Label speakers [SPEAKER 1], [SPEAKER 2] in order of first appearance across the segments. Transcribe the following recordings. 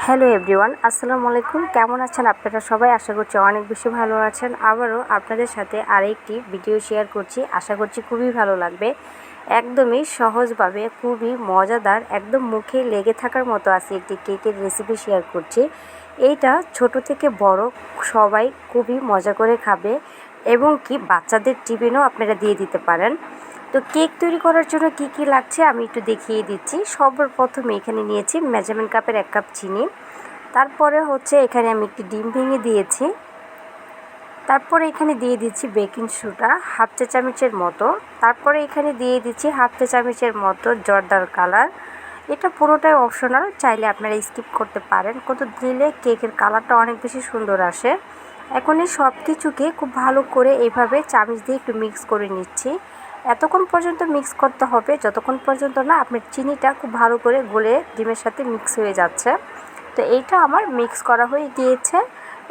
[SPEAKER 1] Hello everyone, আসসালামু আলাইকুম। কেমন আছেন আপনারা সবাই? আশা করছি অনেক বেশি ভালো আছেন। আবারও আপনাদের সাথে আরেকটি ভিডিও শেয়ার করছি, আশা করছি খুবই ভালো লাগবে। একদমই সহজভাবে, খুবই মজাদার, একদম মুখে লেগে থাকার মতো আছে একটি কেকের রেসিপি শেয়ার করছি। এইটা ছোট থেকে বড় সবাই খুবই মজা করে খাবে এবং কি বাচ্চাদের টিফিনও আপনারা দিয়ে দিতে পারেন। তো কেক তৈরি করার জন্য কি কি লাগছে আমি একটু দেখিয়ে দিচ্ছি। সর্বপ্রথমে এখানে নিয়েছি মেজারমেন্ট কাপের 1 কাপ চিনি। তারপরে হচ্ছে এখানে আমি একটি ডিম ভেঙে দিয়েছি। তারপরে এখানে দিয়ে দিচ্ছি বেকিং সোডা হাফ চা চামচের মতো। তারপরে এখানে দিয়ে দিচ্ছি হাফ চা চামচের মতো জর্দার কালার। এটা পুরোটাই অপশনাল, চাইলে আপনারা স্কিপ করতে পারেন, কিন্তু দিলে কেকের কালারটা অনেক বেশি সুন্দর আসে। এখন এই সব কিছুকে খুব ভালো করে এইভাবে চামচ দিয়ে একটু মিক্স করে নিচ্ছি। এতক্ষণ পর্যন্ত মিক্স করতে হবে যতক্ষণ পর্যন্ত না আপনার চিনিটা খুব ভালো করে গলে ডিমের সাথে মিক্স হয়ে যাচ্ছে। তো এইটা আমার মিক্স করা হয়ে গিয়েছে।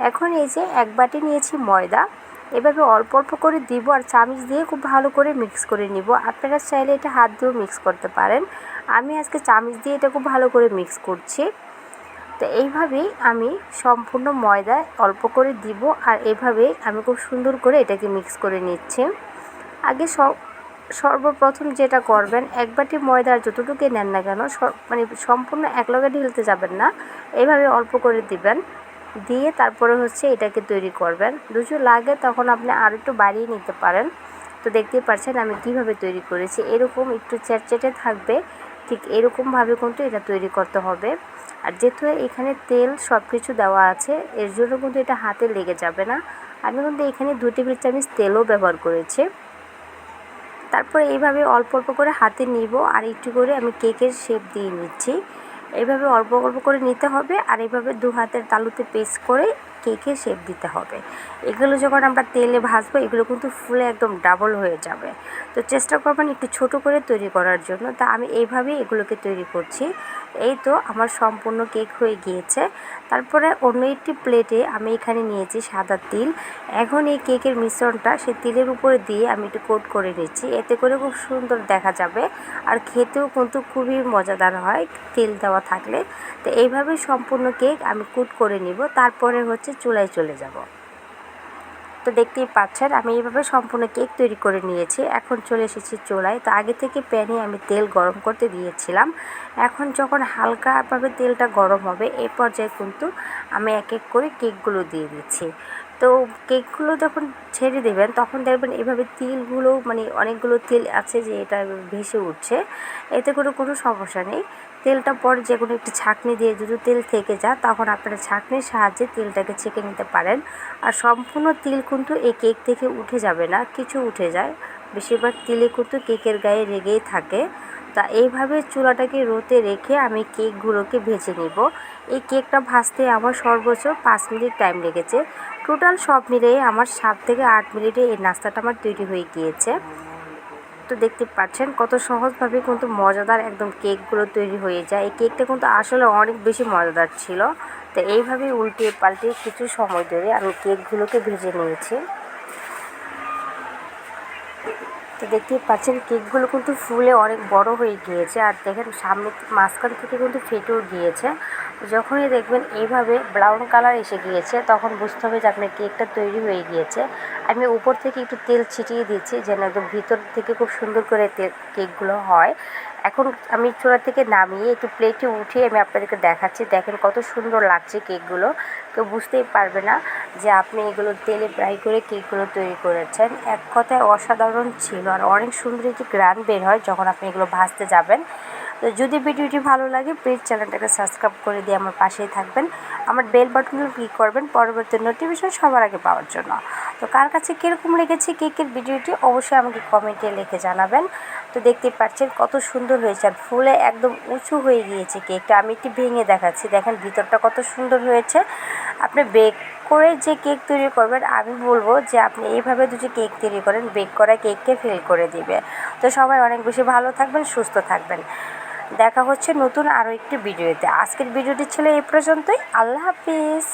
[SPEAKER 1] এখন এই যে 1 বাটি নিয়েছি ময়দা, এভাবে অল্প অল্প করে দিব আর চামচ দিয়ে খুব ভালো করে মিক্স করে নিব। আপনারা চাইলে এটা হাত দিয়েও মিক্স করতে পারেন, আমি আজকে চামচ দিয়ে এটা খুব ভালো করে মিক্স করছি। তো এইভাবেই আমি সম্পূর্ণ ময়দা অল্প করে দিব আর এইভাবেই আমি খুব সুন্দর করে এটাকে মিক্স করে নিচ্ছি। আগে সর্বপ্রথম যেটা করবেন, 1 বাটি ময়দার যতটুকু নেন না কেন মানে সম্পূর্ণ একলগে ঢেলতে যাবেন না, এইভাবে অল্প করে দিবেন। দিয়ে তারপরে হচ্ছে এটাকে তৈরি করবেন। দুশো লাগে তখন আপনি আর একটু বাড়িয়ে নিতে পারেন। তো দেখতেই পাচ্ছেন আমি কিভাবে তৈরি করেছি, এরকম একটু চ্যাটচ্যাটে থাকবে, ঠিক এরকমভাবে কিন্তু এটা তৈরি করতে হবে। আর যেহেতু এখানে তেল সব কিছু দেওয়া আছে, এর জন্য কিন্তু এটা হাতে লেগে যাবে না। আমি কিন্তু এখানে 2 টেবিল চামচ তেলও ব্যবহার করেছি। তারপরে এইভাবে অল্প অল্প করে হাতে নিব আর একটু করে আমি কেকের শেপ দিয়ে নিচ্ছি। এইভাবে অল্প অল্প করে নিতে হবে আর এইভাবে 2 হাতের তালুতে পেস্ট করে কেকের শেপ দিতে হবে। এগুলো যখন আমরা তেলে ভাজবো এগুলো কিন্তু ফুলে একদম ডাবল হয়ে যাবে। তো চেষ্টা করবেন একটু ছোট করে তৈরি করার জন্য। তা আমি এইভাবেই এগুলোকে তৈরি করছি। এই তো আমার সম্পূর্ণ কেক হয়ে গিয়েছে। তারপরে অন্য একটি প্লেটে আমি এখানে নিয়েছি সাদা তিল। এখন এই কেকের মিশ্রণটা সেই তিলের উপরে দিয়ে আমি একটু কোট করে নিচ্ছি, এতে করে খুব সুন্দর দেখা যাবে আর খেতেও কিন্তু খুবই মজাদার হয় তেল দেওয়া থাকলে। তো এইভাবে সম্পূর্ণ কেক আমি কোট করে নিব, তারপরে হচ্ছে চুলায় চলে যাব। তো দেখতেই পাচ্ছেন আমি এইভাবে সম্পূর্ণ কেক তৈরি করে নিয়েছি। এখন চলে এসেছি চুলায়। তো আগে থেকে প্যানে আমি তেল গরম করতে দিয়েছিলাম। এখন যখন হালকাভাবে তেলটা গরম হবে এই পর্যায়ে কিন্তু আমি এক এক করে কেকগুলো দিয়ে দিচ্ছি। তো কেকগুলো যখন ছেড়ে দেবেন তখন দেখবেন এভাবে তিলগুলো মানে অনেকগুলো তিল আছে যে এটা ভেসে উঠছে, এতে করে কোনো সমস্যা নেই। তেলটা পরে যে কোনো একটি ছাঁকনি দিয়ে যদি তেল থেকে যায় তখন আপনারা ছাঁকনির সাহায্যে তেলটাকে ছেঁকে নিতে পারেন। আর সম্পূর্ণ তিল কিন্তু এই কেক থেকে উঠে যাবে না, কিছু উঠে যায়, বেশিরভাগ তিলে কিন্তু কেকের গায়ে লেগেই থাকে। তা এইভাবে চুলাটাকে রোদে রেখে আমি কেকগুলোকে ভেজে নেব। এই কেকটা ভাজতে আমার সর্বোচ্চ 5 মিনিট টাইম লেগেছে। টোটাল সব মিলিয়ে আমার 7 থেকে 8 মিনিটে এই নাস্তাটা আমার তৈরি হয়ে গিয়েছে। তো দেখতে পাচ্ছেন কত সহজভাবে কিন্তু মজাদার একদম কেকগুলো তৈরি হয়ে যায়। এই কেকটা কিন্তু আসলে অনেক বেশি মজাদার ছিল। তো এইভাবে উল্টে পাল্টে কিছু সময় ধরে আমি কেকগুলোকে ভেজে নিয়েছি। তো দেখতেই পাচ্ছেন কেকগুলো কিন্তু ফুলে অনেক বড় হয়ে গিয়েছে আর দেখেন সামনে মাঝখান থেকে কিন্তু ফেটেও গিয়েছে। যখনই দেখবেন এইভাবে ব্রাউন কালার এসে গিয়েছে তখন বুঝতে হবে যে আপনার কেকটা তৈরি হয়ে গিয়েছে। আমি উপর থেকে একটু তেল ছিটিয়ে দিচ্ছি যেন একদম ভিতর থেকে খুব সুন্দর করে কেকগুলো হয়। এখন আমি চুলা থেকে নামিয়ে একটু প্লেটে উঠিয়ে আমি আপনাদেরকে দেখাচ্ছি, দেখেন কত সুন্দর লাগছে কেকগুলো। কেউ বুঝতেই পারবে না যে আপনি এগুলো তেলে ফ্রাই করে কেকগুলো তৈরি করেছেন। এক কথায় অসাধারণ ছিল আর অনেক সুন্দর একটি গ্রান বের হয় যখন আপনি এগুলো ভাজতে যাবেন। তো যদি ভিডিওটি ভালো লাগে প্লিজ চ্যানেলটাকে সাবস্ক্রাইব করে দিয়ে আমার পাশেই থাকবেন। আমার বেল বাটনগুলো ক্লিক করবেন পরবর্তী নোটিফিকেশন সবার আগে পাওয়ার জন্য। তো কার কাছে কীরকম লেগেছে কেকের ভিডিওটি অবশ্যই আমাকে কমেন্টে লিখে জানাবেন। তো দেখতেই পাচ্ছেন কত সুন্দর হয়েছে আর ফুলে একদম উঁচু হয়ে গিয়েছে কেকটা। আমি একটু ভেঙে দেখাচ্ছি, দেখেন ভিতরটা কত সুন্দর হয়েছে। আপনি বেক করে যে কেক তৈরি করবেন আমি বলবো যে আপনি এইভাবে যদি কেক তৈরি করেন বেক করা কেককে ফেল করে দিবে। তো সবাই অনেক বেশি ভালো থাকবেন, সুস্থ থাকবেন। দেখা হচ্ছে নতুন আরও একটি ভিডিওতে। আজকের ভিডিওটি ছিল এই পর্যন্তই। আল্লাহ হাফিজ।